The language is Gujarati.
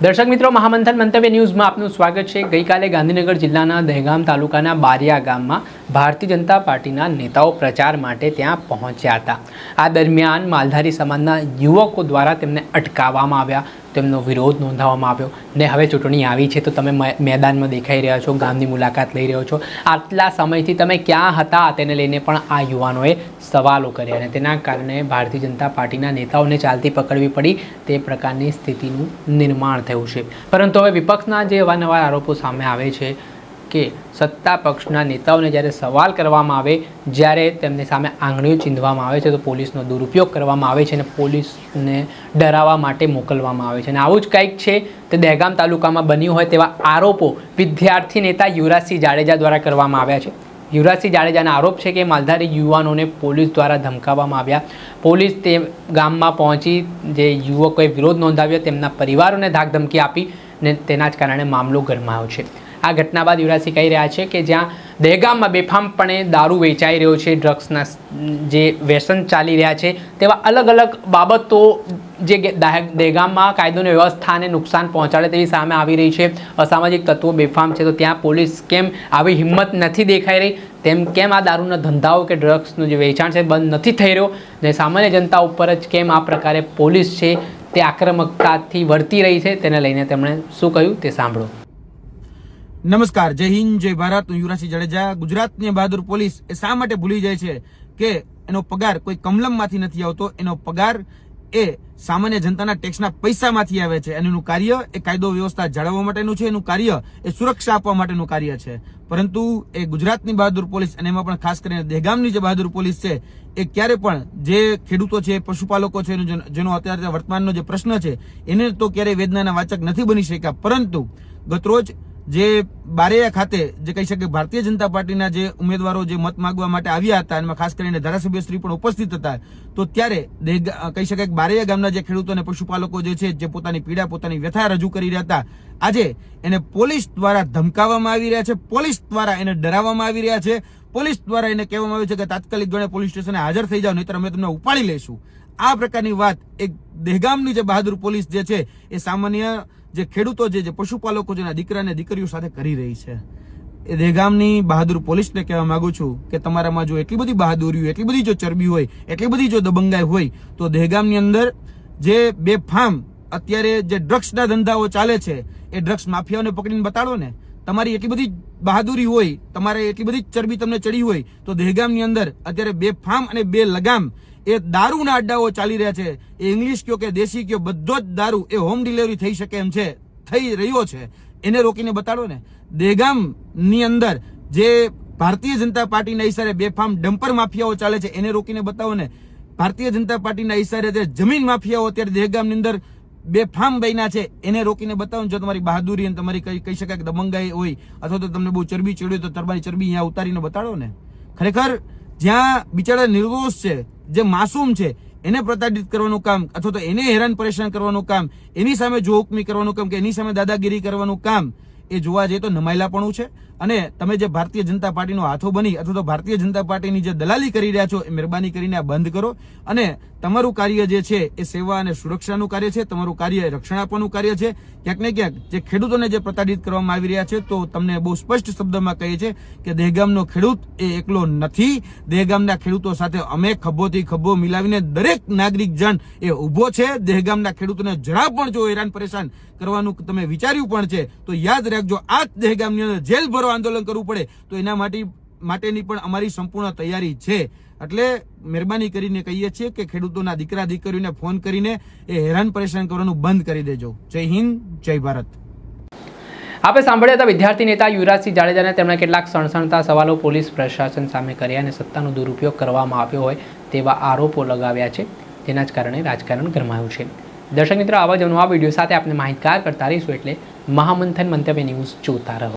દર્શક મિત્રો, મહામંથન મંતવ્ય ન્યૂઝમાં આપનું સ્વાગત છે। ગઈકાલે ગાંધીનગર જિલ્લાના દહેગામ તાલુકાના બારિયા ગામમાં ભારતીય જનતા પાર્ટીના નેતાઓ પ્રચાર માટે ત્યાં પહોંચ્યા હતા। આ દરમિયાન માલધારી સમાજના યુવકો દ્વારા તેમને અટકાવવામાં આવ્યા, તેમનો વિરોધ નોંધાવવામાં આવ્યો ને હવે ચૂંટણી આવી છે તો તમે મેદાનમાં દેખાઈ રહ્યા છો, ગામની મુલાકાત લઈ રહ્યો છો। આટલા સમયથી તમે ક્યાં હતા તેને લઈને પણ આ યુવાનોએ સવાલો કર્યા અને તેના કારણે ભારતીય જનતા પાર્ટીના નેતાઓને ચાલતી પકડવી પડી તે પ્રકારની સ્થિતિનું નિર્માણ થયું છે। પરંતુ હવે વિપક્ષના જે અવારનવાર આરોપો સામે આવે છે કે સત્તા પક્ષના નેતાઓને જ્યારે સવાલ કરવામાં આવે, જ્યારે તેમની સામે આંગળીઓ ચીંધવામાં આવે છે તો પોલીસનો દુરુપયોગ કરવામાં આવે છે અને પોલીસને ડરાવવા માટે મોકલવામાં આવે છે અને આવું જ કંઈક છે તે દહેગામ તાલુકામાં બન્યું હોય તેવા આરોપો વિદ્યાર્થી નેતા યુવરાજસિંહ જાડેજા દ્વારા કરવામાં આવ્યા છે। યુવરાજસિંહ જાડેજાના આરોપ છે કે માલધારી યુવાનોને પોલીસ દ્વારા ધમકાવવામાં આવ્યા। પોલીસ તે ગામમાં પહોંચી જે યુવકોએ વિરોધ નોંધાવ્યો તેમના પરિવારોને ધાકધમકી આપી ને તેના જ કારણે મામલો ગરમાયો છે। આ ઘટના બાદ યુવરાજસિંહ કહી રહ્યા છે કે જ્યાં દહેગામમાં બેફામપણે દારૂ વેચાઈ રહ્યો છે, ડ્રગ્સના જે વ્યસન ચાલી રહ્યા છે તેવા અલગ અલગ બાબતો જે દહેગામમાં કાયદોની વ્યવસ્થાને નુકસાન પહોંચાડે તેવી સામે આવી રહી છે। અસામાજિક તત્વો બેફામ છે તો ત્યાં પોલીસ કેમ આવી હિંમત નથી દેખાઈ રહી, તેમ કેમ આ દારૂના ધંધાઓ કે ડ્રગ્સનું જે વેચાણ છે બંધ નથી થઈ રહ્યો ને સામાન્ય જનતા ઉપર જ કેમ આ પ્રકારે પોલીસ છે તે આક્રમકતાથી વર્તી રહી છે તેને લઈને તેમણે શું કહ્યું તે સાંભળો। નમસ્કાર, જય હિન્દ, જય ભારત। હું યુવરાજસિંહ જાડેજા। ગુજરાતની બહાદુર પોલીસ એ શા માટે ભૂલી જાય છે કે એનો પગાર કોઈ કમલમમાંથી નથી આવતો, એનો પગાર એ સામાન્ય જનતાના ટેક્સના પૈસામાંથી આવે છે અને એનું કાર્ય એ કાયદો વ્યવસ્થા જાળવવા માટેનું છે, એનું કાર્ય એ સુરક્ષા આપવા માટેનું કાર્ય છે। પરંતુ એ ગુજરાતની બહાદુર પોલીસ અને એમાં પણ ખાસ કરીને દહેગામની જે બહાદુર પોલીસ છે એ ક્યારે પણ જે ખેડૂતો છે, પશુપાલકો છે, જેનો અત્યારે વર્તમાનનો જે પ્રશ્ન છે એને તો ક્યારેય વેદનાના વાચક નથી બની શક્યા। પરંતુ ગતરોજ જે બારિયા ખાતે જે કહી શકે ભારતીય જનતા પાર્ટીના જે ઉમેદવારો જે મત માંગવા માટે આવ્યા હતા, એમાં ખાસ કરીને ધારાસભ્યશ્રી પણ ઉપસ્થિત હતા, તો ત્યારે કહી શકાય કે બારિયા ગામના જે ખેડૂતો અને પશુપાલકો જે છે જે પોતાની પીડા, પોતાની વ્યથા રજૂ કરી રહ્યા હતા, આજે એને પોલીસ દ્વારા ધમકાવવામાં આવી રહ્યા છે, પોલીસ દ્વારા એને ડરાવવામાં આવી રહ્યા છે, પોલીસ દ્વારા એને કહેવામાં આવ્યું છે કે તાત્કાલિક ધોરણે પોલીસ સ્ટેશને હાજર થઈ જાઓ નહીતર અમે તમને ઉપાડી લઈશું। આ પ્રકારની વાત એક દહેગામની જે બહાદુર પોલીસ જે છે એ સામાન્ય જે ખેડૂતો જે પશુપાલકો જેના દીકરા અને દીકરીઓ સાથે કરી રહી છે। એ દહેગામની બહાદુર પોલીસને કહેવા માંગુ છું કે તમારામાં જો એટલી બધી બહાદુરી હોય, એટલી બધી જો ચરબી હોય, એટલી બધી જો દબંગાઈ હોય તો દહેગામની અંદર જે બેફામ અત્યારે જે ડ્રગ્સના ધંધાઓ ચાલે છે એ ડ્રગ્સ માફિયાઓને પકડીને બતાડો ને। તમારી એટલી બધી બહાદુરી હોય, તમારે એટલી બધી ચરબી તમને ચડી હોય તો દહેગામની અંદર અત્યારે બેફામ અને બે લગામ એ દારૂના અડ્ડાઓ ચાલી રહ્યા છે। એ ઇંગ્લિશ કયો કે દેશી કયો, બધો જ દારૂ એ હોમ ડિલિવરી થઈ શકે એમ છે, થઈ રહ્યો છે, એને રોકીને બતાડો ને। દહેગામની અંદર જે ભારતીય જનતા પાર્ટીના ઈશારે બેફામ ડમ્પર માફિયાઓ ચાલે છે એને રોકીને બતાવો ને। ભારતીય જનતા પાર્ટીના ઈશારે જે જમીન માફિયાઓ અત્યારે દહેગામની અંદર બેફામ બન્યા છે એને રોકીને બતાવો ને। જો તમારી બહાદુરી અને તમારી કહી શકાય કે દબંગાઈ હોય અથવા તો તમને બહુ ચરબી ચડ્યું તો તમારી ચરબી અહીંયા ઉતારીને બતાડો ને। ખરેખર જ્યાં બિચારા નિર્દોષ છે, જે માસૂમ છે એને પ્રતાડિત કરવાનું કામ અથવા તો એને હેરાન પરેશાન કરવાનું કામ, એની સામે જોહુકમી કરવાનું કામ કે એની સામે દાદાગીરી કરવાનું કામ એ જોવા જઈએ તો નમાયલાપણું છે। અને તમે જે ભારતીય જનતા પાર્ટીનો હાથો બની અથવા તો ભારતીય જનતા પાર્ટીની જે દલાલી કરી રહ્યા છો એ મહેરબાની કરીને આ બંધ કરો અને તમારું કાર્ય જે છે એ સેવા અને સુરક્ષાનું કાર્ય છે, તમારું કાર્ય રક્ષણ આપવાનું કાર્ય છે। ક્યાંક ને ક્યાંક જે ખેડૂતોને જે પ્રતાડિત કરવામાં આવી રહ્યા છે તો તમને બહુ સ્પષ્ટ શબ્દમાં કહીએ છે કે દહેગામનો ખેડૂત એ એકલો નથી। દહેગામના ખેડૂતો સાથે અમે ખભોથી ખભો મિલાવીને દરેક નાગરિક જન એ ઉભો છે। દહેગામના ખેડૂતોને જરા પણ જો હેરાન પરેશાન કરવાનું તમે વિચાર્યું પણ છે તો યાદ રાખજો, આ જ દહેગામની અંદર જેલ ભરો આંદોલન કરવું પડે તો એના માટેની પણ અમારી સંપૂર્ણ તૈયારી છે। એટલે મહેરબાની કરીને કહીએ છીએ કે ખેડૂતોના દીકરા દીકરીઓને ફોન કરીને એ હેરાન પરેશાન કરવાનું બંધ કરી દેજો। જય હિન્દ, જય ભારત। આપણે સાંભળ્યા હતા વિદ્યાર્થી નેતા યુવરાજસિંહ જાડેજાને તેમણે કેટલાક સણસણતા સવાલો પોલીસ પ્રશાસન સામે કર્યા અને સત્તાનો દુરુપયોગ કરવામાં આવ્યો હોય તેવા આરોપો લગાવ્યા છે, જેના જ કારણે રાજકારણ ગરમાયું છે। દર્શક મિત્રો, આવા જ નવા વિડીયો સાથે આપણે માહિતગાર કરતા રહીશું, એટલે મહામંથન મંતવ્ય ન્યૂઝ જોતા રહો।